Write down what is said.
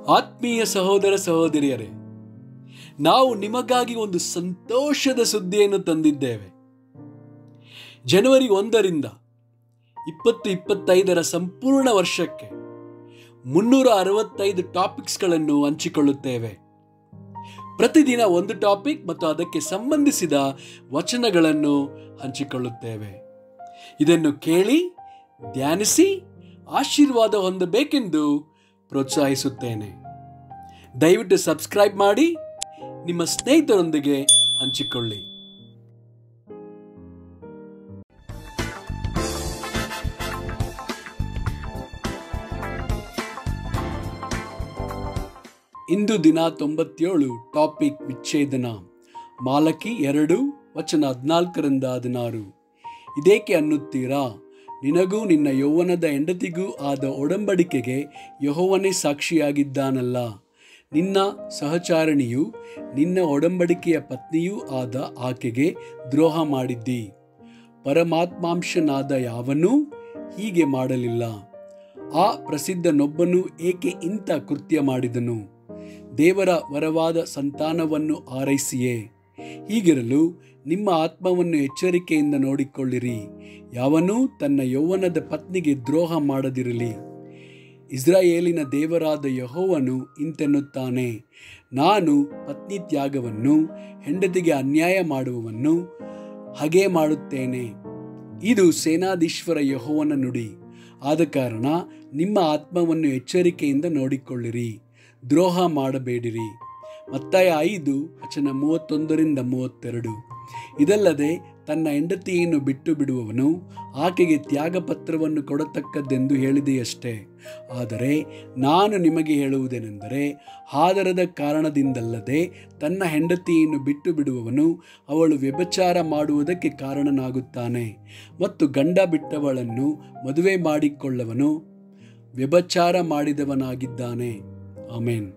ಆತ್ಮೀಯ ಸಹೋದರ ಸಹೋದರಿಯರೇ, ನಾವು ನಿಮಗಾಗಿ ಒಂದು ಸಂತೋಷದ ಸುದ್ದಿಯನ್ನು ತಂದಿದ್ದೇವೆ. ಜನವರಿ 1ರಿಂದ 2025 ಸಂಪೂರ್ಣ ವರ್ಷಕ್ಕೆ 365 ಟಾಪಿಕ್ಸ್ಗಳನ್ನು ಹಂಚಿಕೊಳ್ಳುತ್ತೇವೆ. ಪ್ರತಿದಿನ ಒಂದು ಟಾಪಿಕ್ ಮತ್ತು ಅದಕ್ಕೆ ಸಂಬಂಧಿಸಿದ ವಚನಗಳನ್ನು ಹಂಚಿಕೊಳ್ಳುತ್ತೇವೆ. ಇದನ್ನು ಕೇಳಿ ಧ್ಯಾನಿಸಿ ಆಶೀರ್ವಾದ ಹೊಂದಬೇಕೆಂದು ಪ್ರೋತ್ಸಾಹಿಸುತ್ತೇನೆ. ದಯವಿಟ್ಟು ಸಬ್ಸ್ಕ್ರೈಬ್ ಮಾಡಿ ನಿಮ್ಮ ಸ್ನೇಹಿತರೊಂದಿಗೆ ಹಂಚಿಕೊಳ್ಳಿ. ಇಂದು ದಿನ 97 ಟಾಪಿಕ್ ವಿಚ್ಛೇದನ. ಮಾಲಕಿ 2 ವಚನ 14ರಿಂದ 16. ಇದೇಕೆ ಅನ್ನುತ್ತೀರಾ? ನಿನಗೂ ನಿನ್ನ ಯೌವನದ ಹೆಂಡತಿಗೂ ಆದ ಒಡಂಬಡಿಕೆಗೆ ಯೆಹೋವನೇ ಸಾಕ್ಷಿಯಾಗಿದ್ದಾನಲ್ಲ. ನಿನ್ನ ಸಹಚಾರಿಣಿಯೂ ನಿನ್ನ ಒಡಂಬಡಿಕೆಯ ಪತ್ನಿಯೂ ಆದ ಆಕೆಗೆ ದ್ರೋಹ ಮಾಡಿದ್ದಿ. ಪರಮಾತ್ಮಾಂಶನಾದ ಯಾವನೂ ಹೀಗೆ ಮಾಡಲಿಲ್ಲ. ಆ ಪ್ರಸಿದ್ಧನೊಬ್ಬನು ಏಕೆ ಇಂಥ ಕೃತ್ಯ ಮಾಡಿದನು? ದೇವರ ವರವಾದ ಸಂತಾನವನ್ನು ಹಾರೈಸಿಯೇ. ಹೀಗಿರಲು ನಿಮ್ಮ ಆತ್ಮವನ್ನು ಎಚ್ಚರಿಕೆಯಿಂದ ನೋಡಿಕೊಳ್ಳಿರಿ. ಯಾವನೂ ತನ್ನ ಯೌವನದ ಪತ್ನಿಗೆ ದ್ರೋಹ ಮಾಡದಿರಲಿ. ಇಸ್ರಾಯೇಲಿನ ದೇವರಾದ ಯೆಹೋವನು ಇಂತೆನ್ನುತ್ತಾನೆ, ನಾನು ಪತ್ನಿ ತ್ಯಾಗವನ್ನು, ಹೆಂಡತಿಗೆ ಅನ್ಯಾಯ ಮಾಡುವವನ್ನು ಹಾಗೆ ಮಾಡುತ್ತೇನೆ. ಇದು ಸೇನಾಧೀಶ್ವರ ಯೆಹೋವನ ನುಡಿ. ಆದ ಕಾರಣ ನಿಮ್ಮ ಆತ್ಮವನ್ನು ಎಚ್ಚರಿಕೆಯಿಂದ ನೋಡಿಕೊಳ್ಳಿರಿ, ದ್ರೋಹ ಮಾಡಬೇಡಿರಿ. ಮತ್ತಾಯ 5 ವಚನ 31ರಿಂದ 32. ಇದಲ್ಲದೆ ತನ್ನ ಹೆಂಡತಿಯನ್ನು ಬಿಟ್ಟು ಬಿಡುವವನು ಆಕೆಗೆ ತ್ಯಾಗ ಪತ್ರವನ್ನು ಕೊಡತಕ್ಕದ್ದೆಂದು ಹೇಳಿದೆಯಷ್ಟೇ. ಆದರೆ ನಾನು ನಿಮಗೆ ಹೇಳುವುದೇನೆಂದರೆ, ಆಧಾರದ ಕಾರಣದಿಂದಲ್ಲದೆ ತನ್ನ ಹೆಂಡತಿಯನ್ನು ಬಿಟ್ಟು ಬಿಡುವವನು ಅವಳು ವ್ಯಭಿಚಾರ ಮಾಡುವುದಕ್ಕೆ ಕಾರಣನಾಗುತ್ತಾನೆ. ಮತ್ತು ಗಂಡ ಬಿಟ್ಟವಳನ್ನು ಮದುವೆ ಮಾಡಿಕೊಳ್ಳವನು ವ್ಯಭಿಚಾರ ಮಾಡಿದವನಾಗಿದ್ದಾನೆ. ಆಮೇನ್.